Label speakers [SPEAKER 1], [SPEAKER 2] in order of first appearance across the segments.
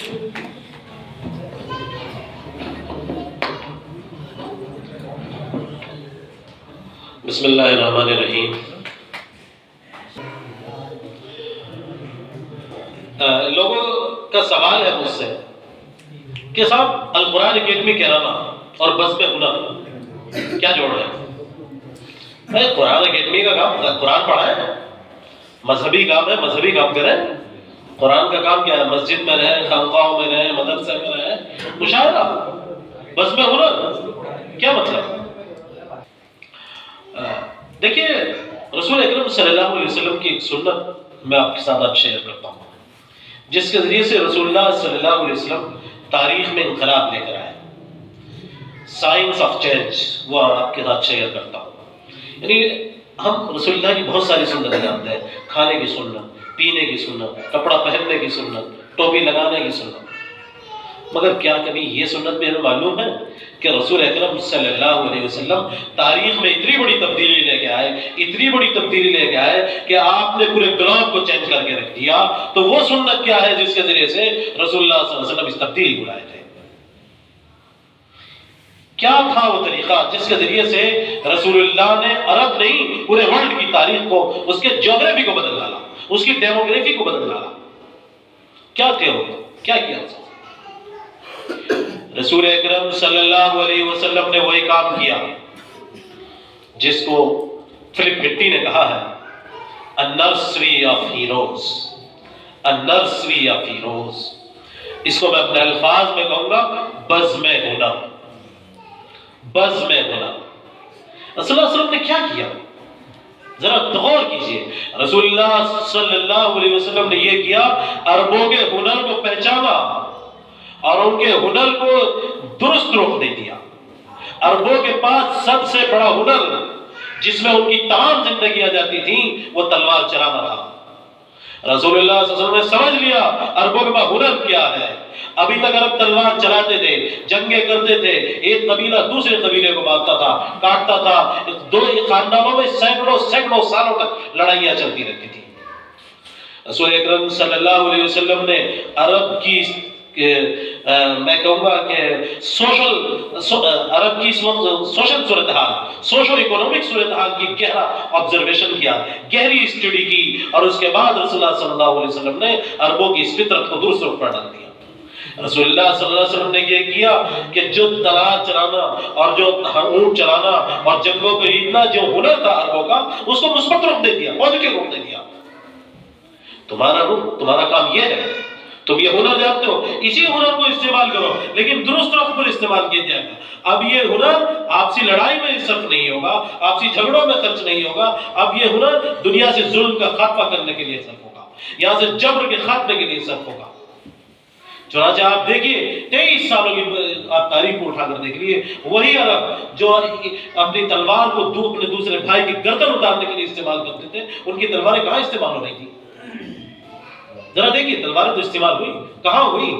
[SPEAKER 1] بسم اللہ الرحمن الرحیم۔ لوگوں کا سوال ہے مجھ سے کہ صاحب القرآن اکیڈمی کرانا اور بس میں ہنر کیا جوڑ ہے؟ قرآن اکیڈمی کا کام قرآن پڑھا ہے، مذہبی کام ہے، مذہبی کام کریں۔ قرآن کا کام کیا ہے؟ مسجد میں رہیں، خانقاہوں میں رہیں، مدرسے میں رہیں، مشاہدہ۔ بس میں ہنر کیا مطلب؟ دیکھیے رسول اکرم صلی اللہ علیہ وسلم کی ایک سنت میں آپ کے ساتھ اب شیئر کرتا ہوں، جس کے ذریعے سے رسول اللہ صلی اللہ علیہ وسلم تاریخ میں انقلاب لے کر آئے۔ سائنس آف چینج وہ آپ کے ساتھ شیئر کرتا ہوں۔ یعنی ہم رسول اللہ کی بہت ساری سنتیں جانتے ہیں، کھانے کی سنت، پینے کی سنت، کپڑا پہننے کی سنت، ٹوپی لگانے کی سنت، مگر کیا کبھی یہ سنت بھی ہمیں معلوم ہے کہ رسول اکرم صلی اللہ علیہ وسلم تاریخ میں اتنی بڑی تبدیلی لے کے آئے، اتنی بڑی تبدیلی لے کے آئے کہ آپ نے پورے گلوب کو چینج کر کے رکھ دیا؟ تو وہ سنت کیا ہے جس کے ذریعے سے رسول اللہ صلی اللہ علیہ وسلم اس تبدیلی کو لائے تھے؟ کیا تھا وہ طریقہ جس کے ذریعے سے رسول اللہ نے عرب نہیں پورے ورلڈ کی تاریخ کو، اس کے جغرافی کو بدل ڈالا، اس کی ڈیموگرافی کو بدل ڈالا؟ کیا تھے وہ؟ کیا کیا؟ رسول اکرم صلی اللہ علیہ وسلم نے وہی کام کیا جس کو فلپ ہٹی نے کہا ہے A nursery of heroes، A nursery of heroes۔ اس کو میں اپنے الفاظ میں کہوں گا بزم ہنر، بزم ہنر۔ رسول اللہ صلی اللہ علیہ وسلم نے کیا کیا؟ ذرا غور کیجئے۔ رسول اللہ صلی اللہ علیہ وسلم نے یہ کیا، عربوں کے ہنر کو پہچانا اور ان کے ہنر کو درست رخ دے دیا۔ عربوں کے پاس سب سے بڑا ہنر جس میں ان کی تمام زندگیاں جاتی تھیں وہ تلوار چلانا تھا۔ رسول اللہ صلی اللہ علیہ وسلم نے سمجھ لیا عربوں کے پاس ہنر کیا ہے۔ ابھی تک عرب تلوار چلاتے تھے، جنگیں کرتے تھے، ایک قبیلہ دوسرے قبیلے کو مارتا تھا، کاٹتا تھا، دو خاندانوں میں سینکڑوں سالوں تک لڑائیاں چلتی رہتی تھی۔ رسول اکرم صلی اللہ علیہ وسلم نے عرب کی میں کہوں گا کہ عرب کی سوشل صورتحال، سوشل اکنامک صورتحال کی گہرا آبزرویشن کیا، گہری اسٹڈی کی، اور اس کے بعد رسول اللہ صلی اللہ علیہ وسلم نے عربوں کی اس فطرت کو درست رخ پر ڈال دیا۔ رسول اللہ صلی اللہ علیہ وسلم نے یہ کیا کہ جو تلوار چلانا اور جو اونٹ چلانا اور جنگوں کو جیتنا جو ہنر تھا عربوں کا، اس کو مثبت رخ دے دیا، پازیٹیو رخ دے دیا۔ تمہارا رخ، تمہارا کام یہ ہے، تم یہ ہنر جانتے ہو، اسی ہنر کو استعمال کرو، لیکن درست رخ پر استعمال کیا جائے گا۔ اب یہ ہنر آپسی لڑائی میں صرف نہیں ہوگا، آپسی جھگڑوں میں خرچ نہیں ہوگا، اب یہ ہنر دنیا سے ظلم کا خاتمہ کرنے کے لیے صرف ہوگا، یہاں سے جبر کے خاتمے کے لیے صرف ہوگا۔ چنانچہ آپ دیکھیے 23 سالوں کی آپ تاریخ کو اٹھا کر دیکھ لیے، وہی عرب جو اپنی تلوار کو اپنے دوسرے بھائی کی گردن اتارنے کے لیے استعمال کرتے تھے، ان کی تلواریں کہاں استعمال ہو رہی تھی؟ ذرا دیکھیے تلواریں تو استعمال ہوئی، کہاں ہوئی؟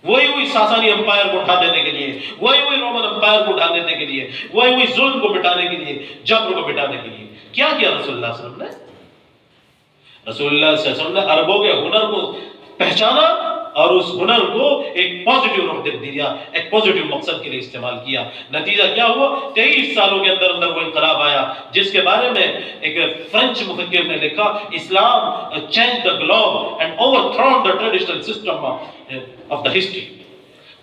[SPEAKER 1] وہی ساسانی امپائر کو اٹھا دینے کے لیے، وہی رومن امپائر کو اٹھا دینے کے لیے، وہی ظلم کو مٹانے کے لیے، جبر کو مٹانے کے لیے۔ کیا کیا رسول اللہ صلی اللہ علیہ وسلم نے؟ رسول اللہ صلی اللہ علیہ وسلم نے عربوں کے ہنر کو پہچانا اور اس ہنر کو ایک پازیٹیو رخ دے دیا، ایک پازیٹیو مقصد کے لیے استعمال کیا۔ نتیجہ کیا ہوا؟ 23 سالوں کے اندر اندر وہ انقلاب آیا جس کے بارے میں ایک فرینچ مفکر نے لکھا، Islam change the globe and overthrown the traditional system of the history.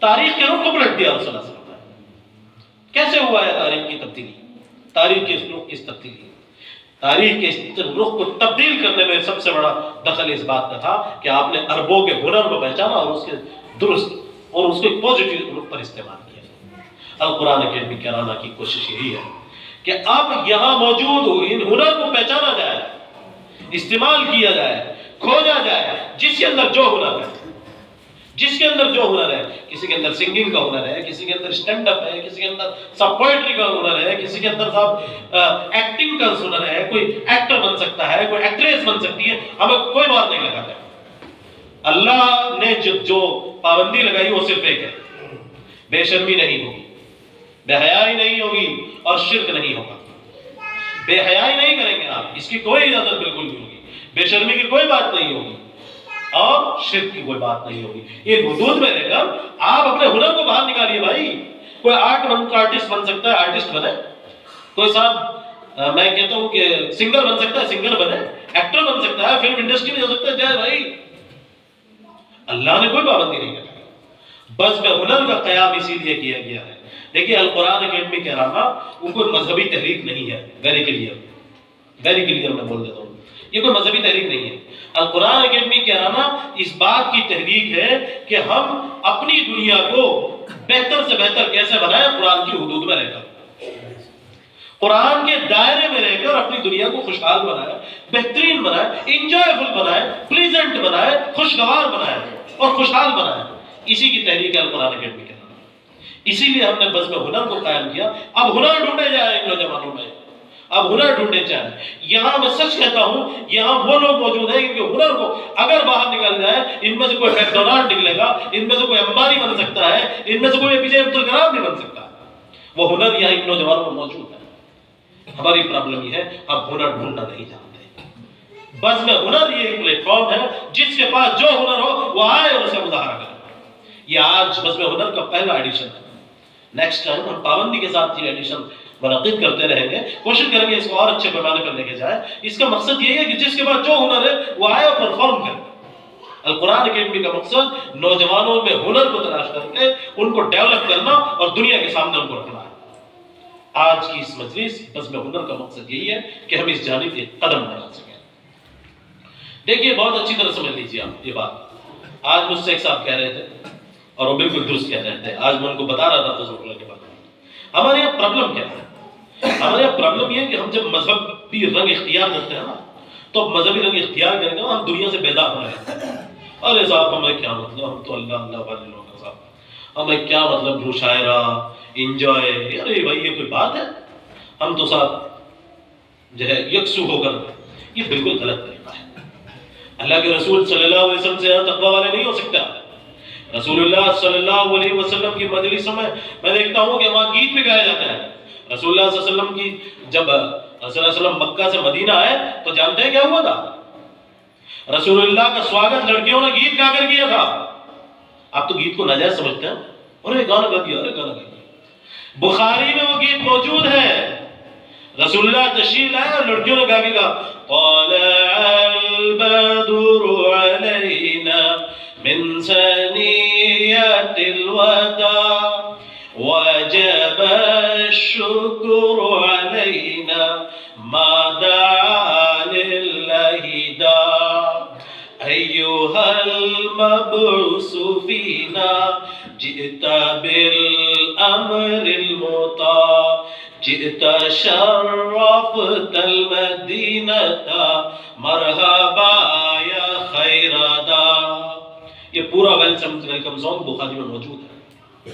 [SPEAKER 1] تاریخ کے رخ کو پلٹ دیا رسول اللہ صلی اللہ علیہ وسلم۔ کیسے ہوا ہے تاریخ کی تبدیلی؟ تاریخ کے رخ کی تبدیلی، تاریخ کے رخ کو تبدیل کرنے میں سب سے بڑا دخل اس بات کا تھا کہ آپ نے عربوں کے ہنر کو پہچانا اور اس کے درست اور اس کو ایک پازیٹیو رخ پر استعمال کیا۔ القرآن اکیڈمی کرانا کی کوشش یہی ہے کہ اب یہاں موجود ان ہنر کو پہچانا جائے، استعمال کیا جائے، کھوجا جائے، جس کے اندر جو ہنر ہے، جس کے اندر جو ہنر ہے، کسی کے اندر سنگنگ کا ہنر ہے، کسی کے اندر سٹینڈ اپ ہے، کسی کے اندر سب پوئٹری کا ہنر ہے، کسی کے اندر سب ایکٹنگ کا ہنر ہے، کوئی ایکٹر بن سکتا ہے، کوئی ایکٹریس بن سکتی ہے، ہمیں کوئی بات نہیں لگاتا۔ اللہ نے جو پابندی لگائی وہ صرف ایک ہے، بے شرمی نہیں ہوگی، بے حیائی نہیں ہوگی اور شرک نہیں ہوگا۔ بے حیائی نہیں کریں گے آپ، اس کی کوئی اجازت بالکل نہیں ہوگی، بے شرمی کی کوئی بات نہیں ہوگی، اور شرک کی کوئی بات نہیں ہوگی. یہ حدود میں رہ کر آپ اپنے ہنر کو باہر نکالیے بھائی. کوئی آرٹسٹ بن سکتا ہے آرٹسٹ بنے, کوئی صاحب میں کہتا ہوں کہ سنگر بن سکتا ہے سنگر بنے, ایکٹر بن سکتا ہے, فلم انڈسٹری میں جا سکتا ہے جائے بھائی. اللہ نے کوئی پابندی نہیں کری. بس میں ہنر کا قیام اسی لیے کیا گیا ہے. دیکھیے القرآن اکیڈمی کے علاوہ ان کو مذہبی تحریک نہیں ہے. ویری کلیئر میں بول دیتا ہوں, یہ کوئی مذہبی تحریک نہیں ہے. القرآن اکیڈمی کے علاوہ اس بات کی تحریک ہے کہ ہم اپنی دنیا کو بہتر سے بہتر کیسے بنائیں, قرآن کی حدود میں رہ کر, قرآن کے دائرے میں رہ کر اپنی دنیا کو خوشحال بنائیں, بہترین بنائیں, انجوائبل بنائیں, پلیزنٹ بنائیں, خوشگوار بنائیں اور خوشحال بنائیں. اسی کی تحریک ہے القرآن اکیڈمی کے علاوہ. اسی لیے ہم نے بزم ہنر کو قائم کیا. اب ہنر ڈھونڈے جائیں ان نوجوانوں میں, اب ہنر ڈھونڈے جائیں. یہاں میں سچ کہتا ہوں یہاں وہ لوگ موجود ہیں کہ ہنر کو اگر باہر نکل جائے, ان میں سے کوئی میکڈونالڈ نکلے گا, ان میں سے کوئی امبانی بن سکتا ہے, ان میں سے کوئی APJ عبد الکلام نہیں بن سکتا. وہ ہنر یہاں ان نوجوانوں میں موجود ہے. ہماری پرابلم یہ ہے اب ہنر ڈھونڈنا نہیں جانتے. بزم ہنر یہ ایک پلیٹ فارم ہے جس کے پاس جو ہنر ہو وہ آئے اور اسے مظاہرہ کرے. یہ آج بزم ہنر کا پہلا ایڈیشن ہے. نیکسٹ ٹائم ہم پابندی کے ساتھ یہ ایڈیشن منعقد کرتے رہیں گے, کوشش کریں گے اس کو اور اچھے پیمانے پر لے کے جائیں. اس کا مقصد یہ ہے کہ جس کے بعد جو ہنر ہے وہ آئے اور پرفارم کرے. القرآن اکیڈمی کا مقصد نوجوانوں میں ہنر کو تلاش کر کے ان کو ڈیولپ کرنا اور دنیا کے سامنے ان کو رکھنا ہے. آج کی اس مجلس بزم ہنر کا مقصد یہی ہے کہ ہم اس جانب ایک قدم بڑھا سکیں. دیکھیے بہت اچھی طرح سمجھ لیجیے آپ یہ بات. آج مجھ سے ایک صاحب کہہ رہے تھے اور وہ بالکل درست کہہ رہے تھے. آج میں ان کو بتا رہا تھا بزم ہنر کے بارے میں. ہمارے یہاں پرابلم کیا ہے؟ ہمارے یہاں پرابلم یہ ہے کہ ہم جب مذہبی رنگ اختیار کرتے ہیں نا, تو مذہبی رنگ اختیار کریں گے ہم دنیا سے بیدار ہو رہے ہیں. ارے صاحب ہمیں کیا مطلب, ہم تو اللہ اللہ والے لوگ ہیں صاحب, ہمیں کیا مطلب مشاعرہ انجوائے. ارے بھائی یہ کوئی بات ہے؟ ہم تو صاحب جو ہے یکسو ہو کر, یہ بالکل غلط طریقہ ہے. اللہ کے رسول صلی اللہ علیہ وسلم سے تقوی والے نہیں ہو سکتا. رسول اللہ صلی اللہ علیہ وسلم کی مجلسوں میں میں دیکھتا ہوں کہ وہاں گیت بھی گایا جاتا ہے. رسول اللہ صلی اللہ علیہ وسلم کی جب رسول اللہ علیہ وسلم مکہ سے مدینہ آئے تو جانتے ہیں کیا ہوا تھا؟ رسول اللہ کا سواگت لڑکیوں نے گیت گا کر کیا تھا. آپ تو گیت کو ناجائز سمجھتے ہیں, ارے گانا گا دیا, ارے گانا گا دیا. بخاری میں وہ گیت موجود ہے. رسول اللہ تشریف لائے اور لڑکیوں نے گا کے کہا طلع البدر علینا من ثنیۃ الوداع وجب الشکر علینا ما دعا للہ داع ایہا المبعوث فینا جئت بالامر المطاع جئت شرفت المدینہ مرحبا یا خیر داع. یہ پورا ویلکم سانگ بخاری میں موجود ہے.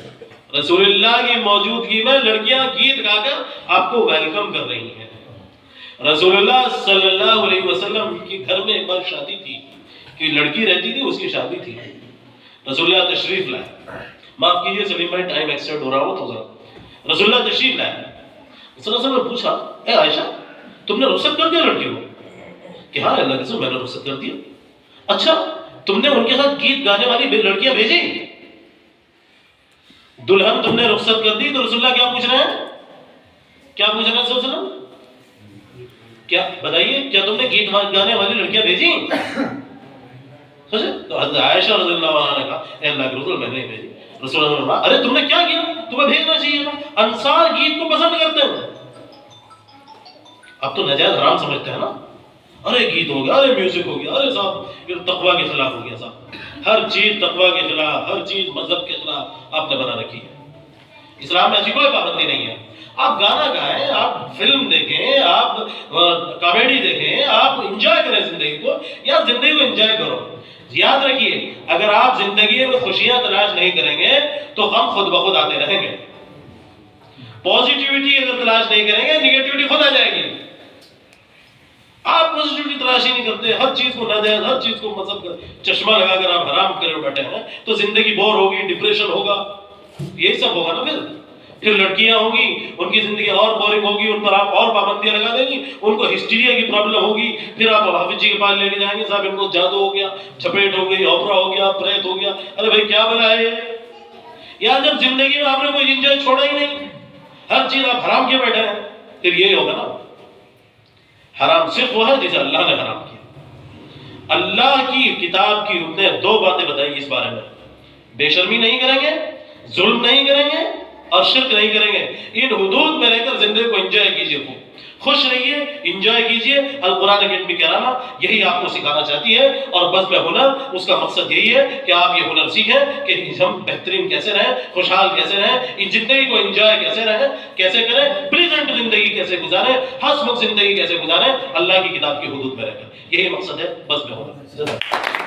[SPEAKER 1] رسول اللہ کی موجودگی میں لڑکیاں گیت گا کر آپ کو ویلکم کر رہی ہیں. رسول اللہ صلی اللہ علیہ وسلم کی گھر میں ایک بار شادی تھی, کہ لڑکی رہتی تھی, اس کی شادی تھی. رسول اللہ تشریف لائے. معاف کیجئے سلیم بھائی ٹائم ایکسٹینڈ ہو رہا ہو تو ذرا. رسول اللہ تشریف لائے. رسول اللہ صلی اللہ علیہ وسلم نے پوچھا اے عائشہ تم نے رخصت کر دیا لڑکی کو؟ کہ ہاں اللہ کے رسول میں نے رخصت کر دیا. اچھا تم نے ان کے ساتھ گیت گانے والی لڑکیاں بھیجی؟ دلہن تم نے رخصت کر دی. تو رسول اللہ کیا پوچھ رہے ہیں؟ کیا پوچھ رہے ہیں صلی اللہ علیہ وسلم؟ کیا بتائیے کیا تم نے گیت گانے والی لڑکیاں بھیجی؟ تو حضرت عائشہ رضی اللہ عنہا نے کہا اے اللہ کے رسول میں نہیں بھیجی. رسول اللہ نے کہا ارے تم نے کیا کیا, تمہیں بھیجنا چاہیے تھا. انصار گیت کو پسند کرتے ہیں. اب تو نجائز حرام سمجھتے ہیں نا, ارے گیت ہو گیا, ارے میوزک ہو گیا, ارے صاحب یہ تقوی کے خلاف ہو گیا. صاحب ہر چیز تقوی کے خلاف, ہر چیز مذہب کے خلاف آپ نے بنا رکھی ہے. اسلام میں ایسی کوئی پابندی نہیں ہے. آپ گانا گائیں, آپ فلم دیکھیں, آپ کامیڈی دیکھیں, آپ انجوائے کریں زندگی کو. یا زندگی کو انجوائے کرو. یاد رکھیے اگر آپ زندگی میں خوشیاں تلاش نہیں کریں گے تو غم خود بخود آتے رہیں گے. پوزیٹیوٹی اگر تلاش نہیں کریں گے نیگیٹیوٹی خود آ جائے گی. آپ پوزیٹیوٹی تلاش ہی نہیں کرتے, ہر چیز کو ناجائز, ہر چیز کو مذہب کا چشمہ لگا کر آپ حرام کرے بیٹھے ہیں, تو زندگی بور ہوگی, ڈپریشن ہوگا, یہی سب ہوگا نا. پھر پھر لڑکیاں ہوں گی، ان کی زندگی اور بورنگ ہوگی، ان پر آپ اور پابندیاں لگا دیں گی، ان کو ہسٹیریا کی پرابلم ہوگی، پھر آپ حافظ جی کے پاس لے کے جائیں گے، صاحب ان کو جادو ہو گیا، چھپیٹ ہو گئی، اوپرا ہو گیا، پریت ہو گیا. ارے بھائی کیا بنا ہے یہ؟ یا جب زندگی میں آپ نے کوئی انجوائے چھوڑا ہی نہیں، ہر چیز آپ حرام کیے بیٹھے ہیں، پھر یہی ہوگا نا. حرام صرف وہ ہے جسے اللہ نے حرام کیا. اللہ کی کتاب کی حکم نے 2 باتیں بتائی اس بارے میں: بے شرمی نہیں کریں گے، ظلم نہیں کریں گے، اور شرک نہیں کریں گے. ان حدود میں رہ کر زندگی کو انجوائے کیجئے، خوش رہیے، انجوائے کیجئے. القرآن اکیڈمی کرانا یہی آپ کو سکھانا چاہتی ہے، اور بس میں ہنر اس کا مقصد یہی ہے کہ آپ یہ ہنر سیکھیں کہ ہم بہترین کیسے رہیں، خوشحال کیسے رہیں، اس زندگی کو انجوائے کیسے رہیں، کیسے کریں، پریزنٹ زندگی کیسے گزاریں، ہر وقت زندگی کیسے گزاریں اللہ کی کتاب کی حدود میں رہ کر. یہی مقصد ہے بس میں ہنر.